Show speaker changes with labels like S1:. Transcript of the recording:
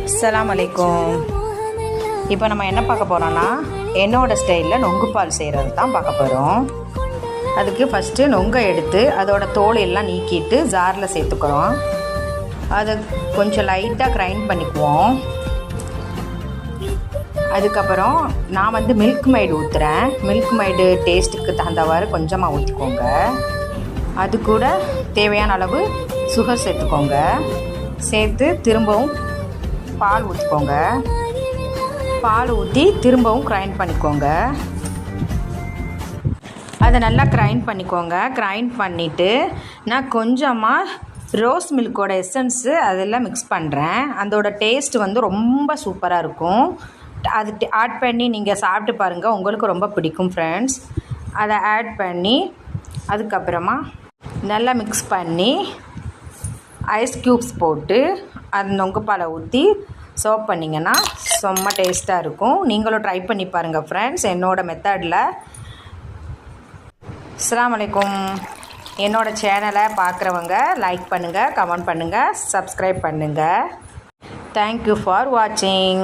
S1: அஸ்ஸலாமு அலைக்கும். இப்போ நம்ம என்ன பார்க்க போகிறோன்னா, என்னோடய ஸ்டைலில் நொங்கு பால் செய்கிறது தான் பார்க்க போகிறோம். அதுக்கு ஃபஸ்ட்டு நொங்கை எடுத்து அதோட தோல் எல்லாம் நீக்கிட்டு ஜாரில் சேர்த்துக்கிறோம். அதை கொஞ்சம் லைட்டாக கிரைண்ட் பண்ணிக்குவோம். அதுக்கப்புறம் நான் மில்க் மைடு ஊற்றுறேன். மில்க் மைடு டேஸ்ட்டுக்கு தகுந்தவாறு கொஞ்சமாக ஊற்றிக்கோங்க. அது கூட தேவையான அளவு சுகர் சேர்த்துக்கோங்க. சேர்த்து திரும்பவும் பால் ஊற்றிக்கோங்க. பால் ஊற்றி திரும்பவும் கிரைண்ட் பண்ணிக்கோங்க. அதை நல்லா கிரைண்ட் பண்ணிக்கோங்க. கிரைண்ட் பண்ணிவிட்டு நான் கொஞ்சமாக ரோஸ் மில்கோட எசன்ஸு அதெல்லாம் மிக்ஸ் பண்ணுறேன். அதோட டேஸ்ட் ரொம்ப சூப்பராக இருக்கும். அது ஆட் பண்ணி நீங்கள் சாப்பிட்டு பாருங்கள், உங்களுக்கு ரொம்ப பிடிக்கும் ஃப்ரெண்ட்ஸ். அதை ஆட் பண்ணி அதுக்கப்புறமா நல்லா மிக்ஸ் பண்ணி ஐஸ் க்யூப்ஸ் போட்டு அந்த நொங்கு பாலை ஊற்றி சர்வ் பண்ணிங்கன்னா செம்ம டேஸ்ட்டாக இருக்கும். நீங்களும் ட்ரை பண்ணி பாருங்கள் ஃப்ரெண்ட்ஸ், என்னோடய மெத்தடில். அஸ்ஸலாமு அலைக்கும். என்னோடய சேனலை பார்க்குறவங்க லைக் பண்ணுங்கள், கமெண்ட் பண்ணுங்கள், சப்ஸ்கிரைப் பண்ணுங்கள். தேங்க்யூ ஃபார் வாட்சிங்.